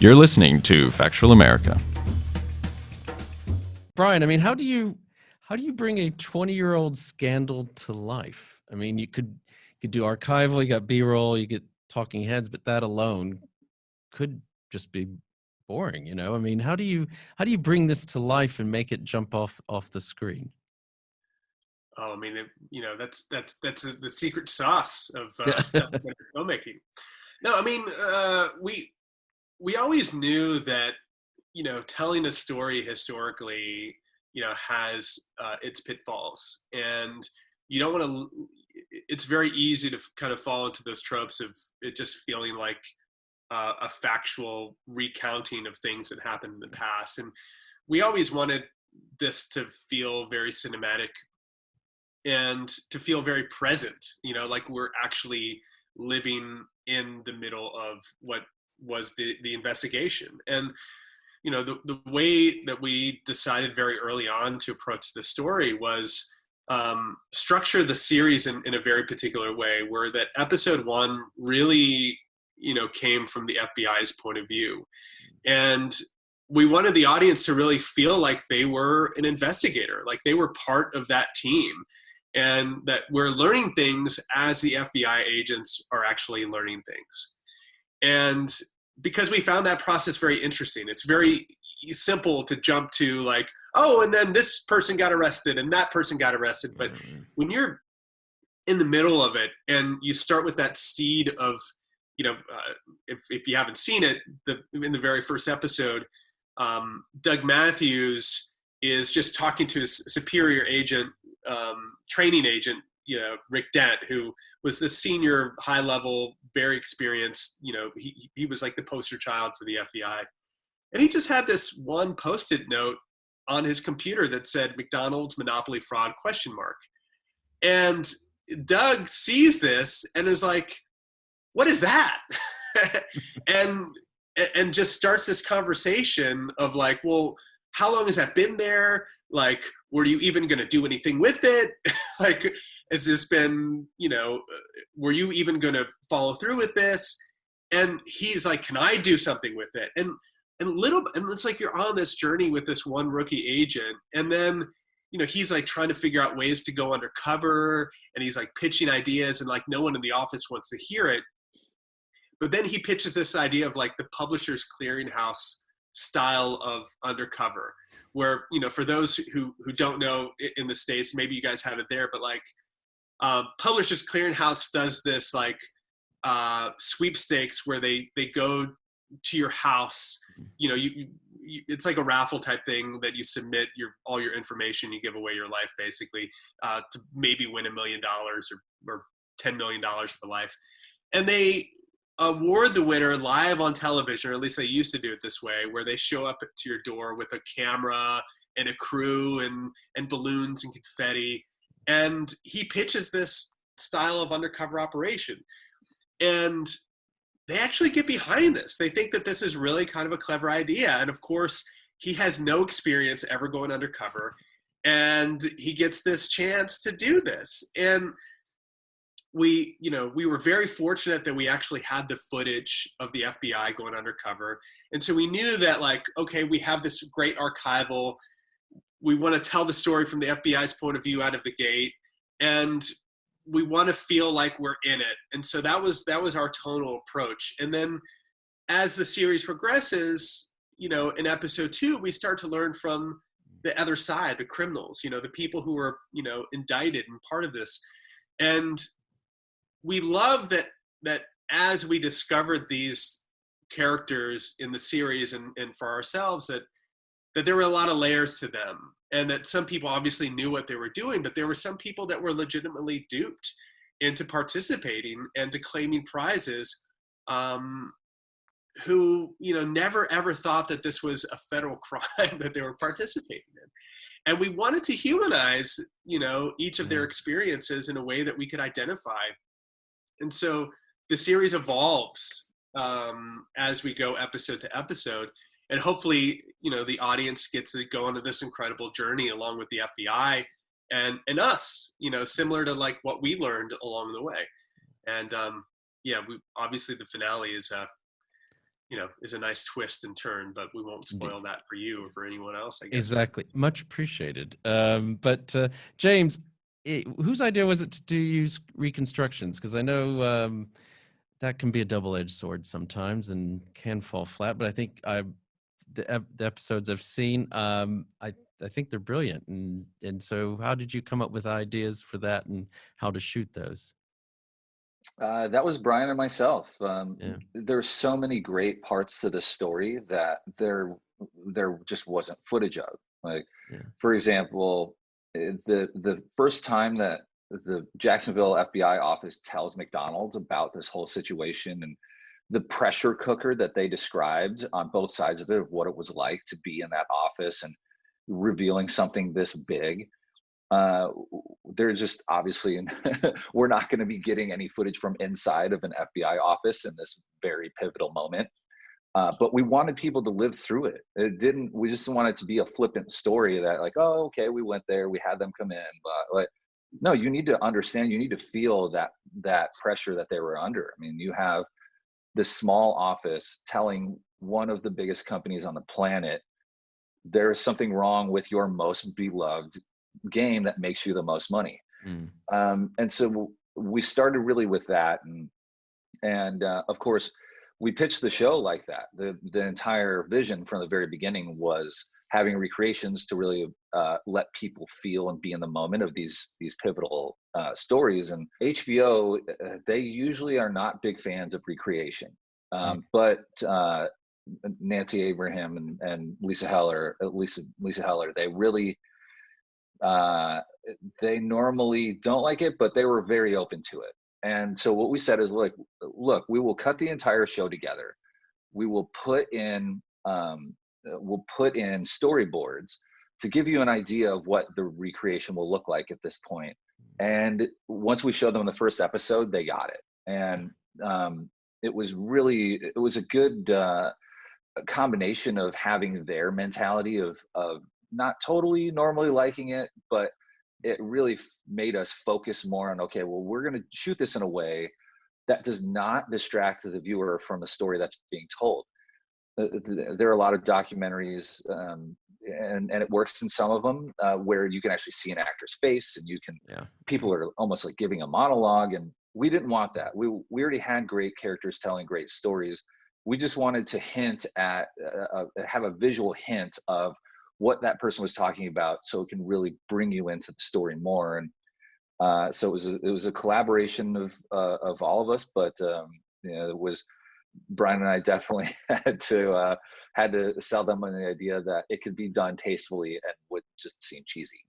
You're listening to Factual America. Brian, I mean, how do you bring a 20-year-old scandal to life? I mean, you could do archival, you got B-roll, you get talking heads, but that alone could just be boring, you know? I mean, how do you bring this to life and make it jump off the screen? Oh, I mean, that's the secret sauce of documentary filmmaking. No, I mean, we always knew that, telling a story historically, has its pitfalls, and you don't want to. It's very easy to kind of fall into those tropes of it just feeling like a factual recounting of things that happened in the past, and we always wanted this to feel very cinematic and to feel very present, like we're actually living in the middle of what was the investigation. And the way that we decided very early on to approach the story was structure the series in a very particular way, where that episode 1 really came from the FBI's point of view, and we wanted the audience to really feel like they were an investigator, like they were part of that team, and that we're learning things as the FBI agents are actually learning things. And because we found that process very interesting, it's very simple to jump to like, oh, and then this person got arrested and that person got arrested. But when you're in the middle of it and you start with that seed of, if you haven't seen it, in the very first episode, Doug Matthews is just talking to his superior agent, training agent, Rick Dent, who was the senior, high level, very experienced, he was like the poster child for the FBI. And he just had this one Post-it note on his computer that said McDonald's monopoly fraud ? And Doug sees this and is like, what is that? and just starts this conversation of like, well, how long has that been there? Like, were you even going to do anything with it? Like, has this been, were you even going to follow through with this? And he's like, can I do something with it? And it's like you're on this journey with this one rookie agent. And then, he's like trying to figure out ways to go undercover, and he's like pitching ideas, and like no one in the office wants to hear it. But then he pitches this idea of like the Publishers Clearinghouse style of undercover, where, for those who don't know in the States, maybe you guys have it there, but like Publishers Clearinghouse does this like sweepstakes where they go to your house, it's like a raffle type thing that you submit all your information, you give away your life basically to maybe win $1 million or $10 million for life. And they award the winner live on television, or at least they used to do it this way, where they show up to your door with a camera and a crew and balloons and confetti. And he pitches this style of undercover operation. And they actually get behind this. They think that this is really kind of a clever idea. And of course, he has no experience ever going undercover. And he gets this chance to do this. And we were very fortunate that we actually had the footage of the FBI going undercover. And so we knew that like, okay, we have this great archival. We want to tell the story from the FBI's point of view out of the gate. And we want to feel like we're in it. And so that was our tonal approach. And then as the series progresses, in episode 2, we start to learn from the other side, the criminals, the people who were, indicted and part of this. And we love that as we discovered these characters in the series and for ourselves, that there were a lot of layers to them, and that some people obviously knew what they were doing, but there were some people that were legitimately duped into participating and to claiming prizes, who, never ever thought that this was a federal crime that they were participating in. And we wanted to humanize, each of their experiences in a way that we could identify. And so the series evolves as we go episode to episode. And hopefully, the audience gets to go on this incredible journey along with the FBI and us, similar to like what we learned along the way. And we obviously the finale is is a nice twist and turn, but we won't spoil that for you or for anyone else, I guess. Exactly. Much appreciated. But James, whose idea was it to use reconstructions? Because I know that can be a double-edged sword sometimes and can fall flat. But I think the episodes I've seen, I think they're brilliant. And so, how did you come up with ideas for that and how to shoot those? That was Brian and myself. Yeah. There's so many great parts to the story that there just wasn't footage of. Like, Yeah. for example, the first time that the Jacksonville FBI office tells McDonald's about this whole situation and the pressure cooker that they described on both sides of it, of what it was like to be in that office and revealing something this big. They're just obviously we're not going to be getting any footage from inside of an FBI office in this very pivotal moment. But we wanted people to live through it. We just want it to be a flippant story that, like, oh, okay, we went there, we had them come in, but like, no, you need to understand, you need to feel that pressure that they were under. I mean, you have this small office telling one of the biggest companies on the planet, there is something wrong with your most beloved game that makes you the most money. And so we started really with that, and of course we pitched the show like that. The entire vision from the very beginning was having recreations to really let people feel and be in the moment of these pivotal stories. And HBO, they usually are not big fans of recreation, but Nancy Abraham and Lisa Heller, they really they normally don't like it, but they were very open to it. And so what we said is, look, we will cut the entire show together. We will put in storyboards to give you an idea of what the recreation will look like at this point. And once we showed them the first episode, they got it. And it was a good combination of having their mentality of not totally normally liking it, but it really made us focus more on, okay, well, we're going to shoot this in a way that does not distract the viewer from the story that's being told. There are a lot of documentaries, and it works in some of them where you can actually see an actor's face, and people are almost like giving a monologue, and we didn't want that. We already had great characters telling great stories. We just wanted to hint at, have a visual hint of what that person was talking about, so it can really bring you into the story more. And so it was a collaboration of all of us, but it was Brian and I definitely had to sell them on the idea that it could be done tastefully and would just seem cheesy.